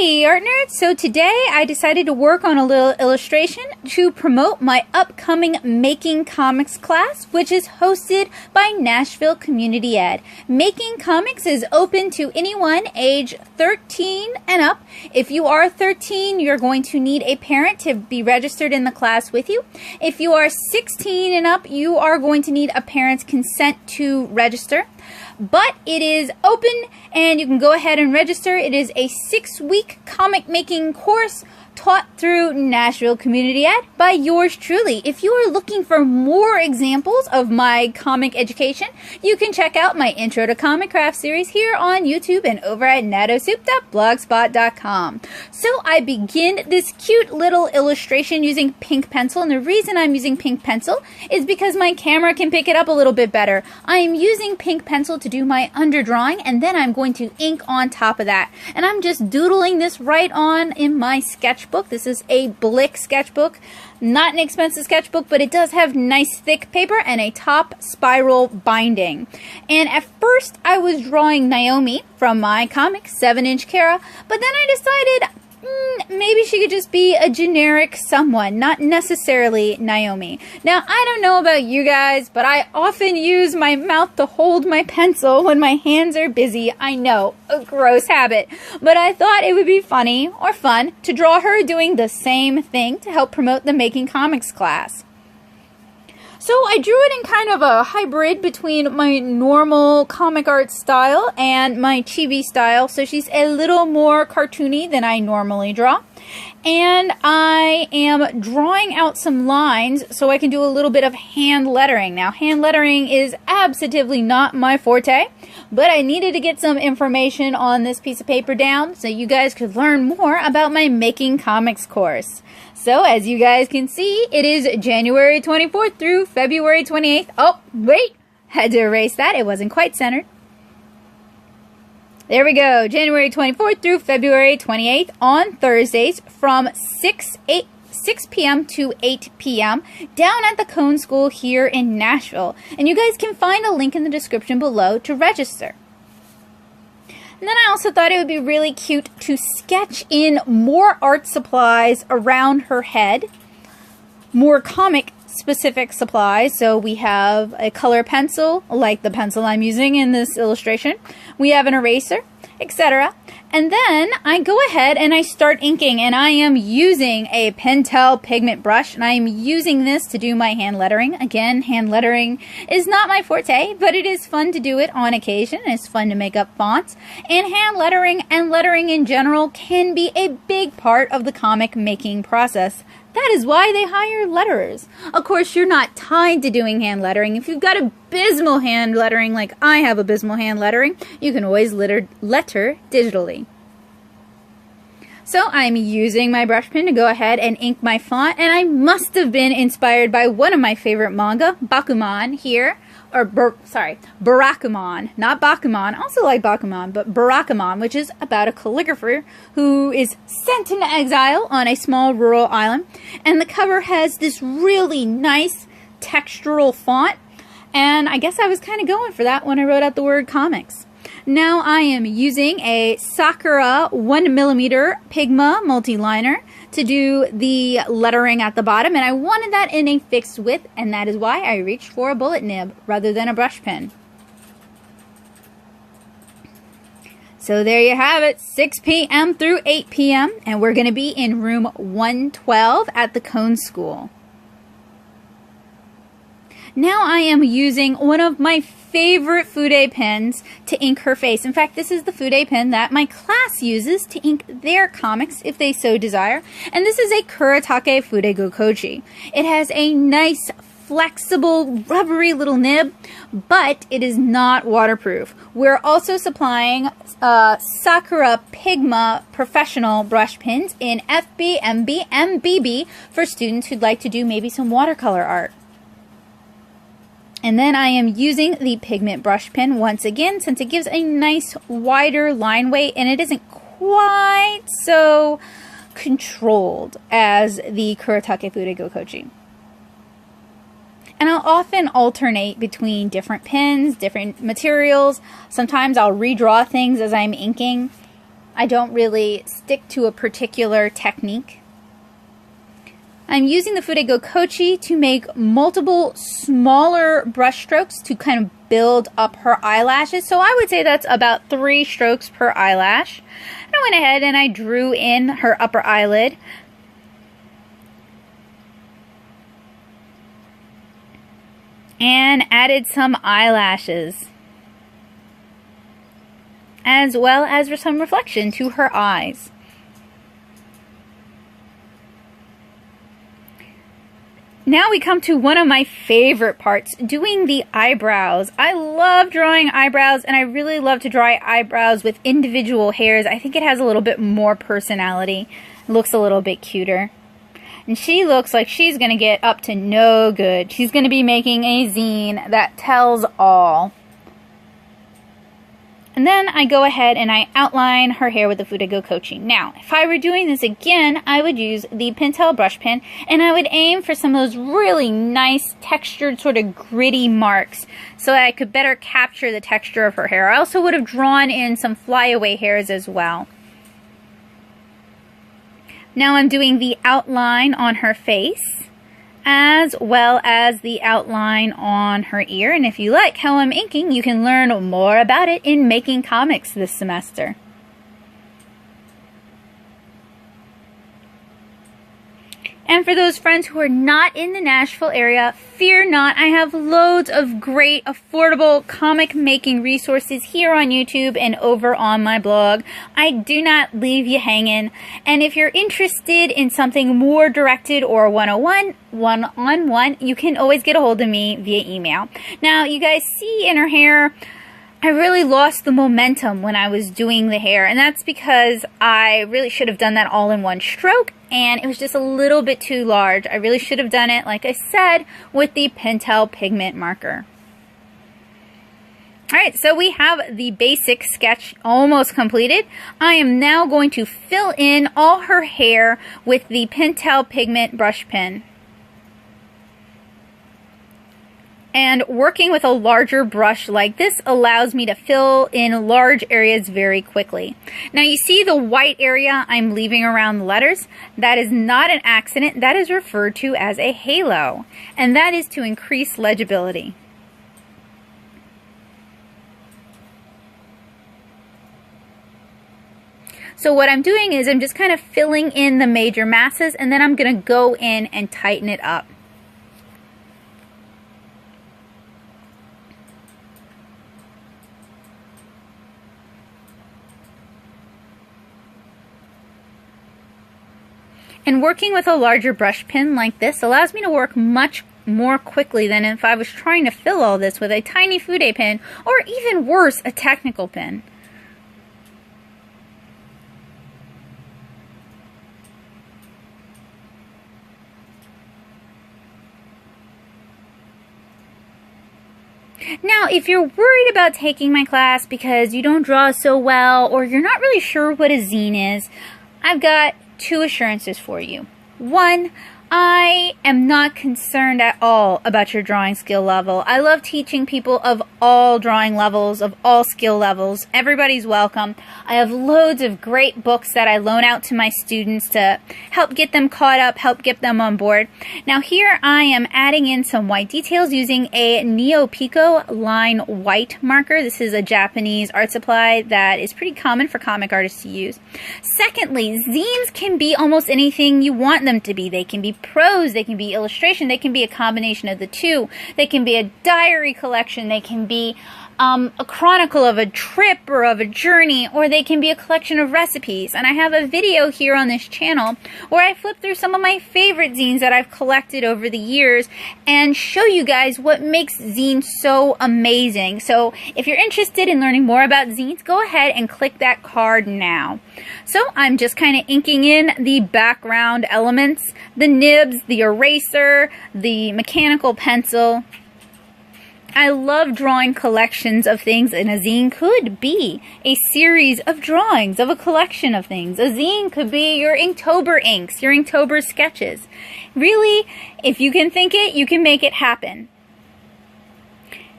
Hey art nerds! So today I decided to work on a little illustration to promote my upcoming Making Comics class, which is hosted by Nashville Community Ed. Making Comics is open to anyone age 13 and up. If you are 13, you're going to need a parent to be registered in the class with you. If you are 16 and up, you are going to need a parent's consent to register. But it is open and you can go ahead and register. It is a 6-week comic making course taught through Nashville Community Ed by yours truly. If you are looking for more examples of my comic education, you can check out my Intro to Comic Craft series here on YouTube and over at nattosoup.blogspot.com. So I begin this cute little illustration using pink pencil, and the reason I'm using pink pencil is because my camera can pick it up a little bit better. I am using pink pencil to do my underdrawing, and then I'm going to ink on top of that. And I'm just doodling this right on in my sketchbook. This is a Blick sketchbook, not an expensive sketchbook, but it does have nice thick paper and a top spiral binding. And at first I was drawing Naomi from my comic 7-inch Kara, but then I decided maybe she could just be a generic someone, not necessarily Naomi. Now, I don't know about you guys, but I often use my mouth to hold my pencil when my hands are busy. I know, a gross habit. But I thought it would be funny or fun to draw her doing the same thing to help promote the Making Comics class. So I drew it in kind of a hybrid between my normal comic art style and my chibi style. So she's a little more cartoony than I normally draw. And I am drawing out some lines so I can do a little bit of hand lettering. Now, hand lettering is absolutely not my forte, but I needed to get some information on this piece of paper down so you guys could learn more about my Making Comics course. So, as you guys can see, it is January 24th through February 28th. Oh, wait! Had to erase that. It wasn't quite centered. There we go. January 24th through February 28th on Thursdays from 6 p.m. to 8 p.m. down at the Cohn School here in Nashville. And you guys can find a link in the description below to register. And then I also thought it would be really cute to sketch in more art supplies around her head, more comic specific supplies. So we have a color pencil, like the pencil I'm using in this illustration. We have an eraser, etc. And then I go ahead and I start inking, and I am using a Pentel pigment brush, and I am using this to do my hand lettering. Again, hand lettering is not my forte, but it is fun to do it on occasion. It's fun to make up fonts, and hand lettering and lettering in general can be a big part of the comic making process. That is why they hire letterers. Of course, you're not tied to doing hand lettering. If you've got abysmal hand lettering, like I have abysmal hand lettering, you can always letter digitally. So I'm using my brush pen to go ahead and ink my font, and I must have been inspired by one of my favorite manga, Bakuman here. Barakamon, not Bakuman. I also like Bakuman, but Barakamon, which is about a calligrapher who is sent into exile on a small rural island. And the cover has this really nice textural font, and I guess I was kind of going for that when I wrote out the word comics. Now I am using a Sakura 1mm Pigma multi-liner to do the lettering at the bottom, and I wanted that in a fixed width, and that is why I reached for a bullet nib rather than a brush pen. So there you have it, 6 p.m. through 8 p.m., and we're going to be in room 112 at the Cohn School. Now I am using one of my favorite Fude pens to ink her face. In fact, this is the Fude pen that my class uses to ink their comics if they so desire. And this is a Kuretake Fude Gokochi. It has a nice, flexible, rubbery little nib, but it is not waterproof. We're also supplying Sakura Pigma professional brush pens in FB, MB, and BB for students who'd like to do maybe some watercolor art. And then I am using the pigment brush pen once again, since it gives a nice wider line weight and it isn't quite so controlled as the Kuretake Fude Gokochi. And I'll often alternate between different pens, different materials. Sometimes I'll redraw things as I'm inking. I don't really stick to a particular technique. I'm using the Fudego Kochi to make multiple smaller brush strokes to kind of build up her eyelashes. So I would say that's about 3 strokes per eyelash. And I went ahead and I drew in her upper eyelid. And added some eyelashes, as well as some reflection to her eyes. Now we come to one of my favorite parts, doing the eyebrows. I love drawing eyebrows, and I really love to draw eyebrows with individual hairs. I think it has a little bit more personality. It looks a little bit cuter. And she looks like she's going to get up to no good. She's going to be making a zine that tells all. And then I go ahead and I outline her hair with the Fudego Kochi. Now, if I were doing this again, I would use the Pentel brush pen, and I would aim for some of those really nice textured, sort of gritty marks so that I could better capture the texture of her hair. I also would have drawn in some flyaway hairs as well. Now I'm doing the outline on her face, as well as the outline on her ear. And if you like how I'm inking, you can learn more about it in Making Comics this semester. And for those friends who are not in the Nashville area, fear not, I have loads of great, affordable comic making resources here on YouTube and over on my blog. I do not leave you hanging. And if you're interested in something more directed or one-on-one, you can always get a hold of me via email. Now, you guys see in her hair, I really lost the momentum when I was doing the hair, and that's because I really should have done that all in one stroke, and it was just a little bit too large. I really should have done it, like I said, with the Pentel pigment marker. Alright, so we have the basic sketch almost completed. I am now going to fill in all her hair with the Pentel pigment brush pen. And working with a larger brush like this allows me to fill in large areas very quickly. Now you see the white area I'm leaving around the letters? That is not an accident. That is referred to as a halo. And that is to increase legibility. So what I'm doing is I'm just kind of filling in the major masses, and then I'm going to go in and tighten it up. And working with a larger brush pen like this allows me to work much more quickly than if I was trying to fill all this with a tiny Fude pen, or even worse, a technical pen. Now, if you're worried about taking my class because you don't draw so well, or you're not really sure what a zine is, I've got 2 assurances for you. 1, I am not concerned at all about your drawing skill level. I love teaching people of all drawing levels, of all skill levels. Everybody's welcome. I have loads of great books that I loan out to my students to help get them caught up, help get them on board. Now here I am adding in some white details using a Neo Pico line white marker. This is a Japanese art supply that is pretty common for comic artists to use. Secondly, zines can be almost anything you want them to be. They can be prose, they can be illustration, they can be a combination of the two. They can be a diary collection, they can be a chronicle of a trip or of a journey, or they can be a collection of recipes. And I have a video here on this channel where I flip through some of my favorite zines that I've collected over the years and show you guys what makes zines so amazing. So if you're interested in learning more about zines, go ahead and click that card now. So I'm just kind of inking in the background elements, the nibs, the eraser, the mechanical pencil. I love drawing collections of things, and a zine could be a series of drawings of a collection of things. A zine could be your Inktober inks, your Inktober sketches. Really, if you can think it, you can make it happen.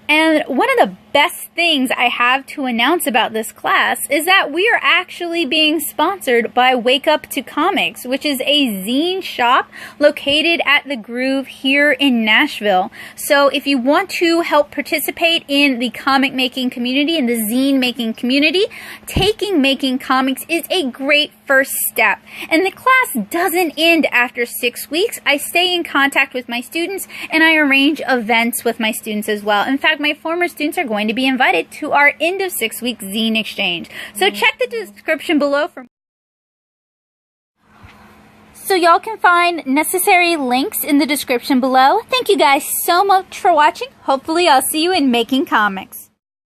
And one of the best things I have to announce about this class is that we are actually being sponsored by Wake Up to Comics, which is a zine shop located at the Groove here in Nashville. So if you want to help participate in the comic making community and the zine making community, taking Making Comics is a great first step. And the class doesn't end after 6 weeks. I stay in contact with my students and I arrange events with my students as well. In fact, my former students are going to be invited to our end of 6 week zine exchange. So check the description below for so y'all can find necessary links in the description below. Thank you guys so much for watching. Hopefully I'll see you in Making Comics.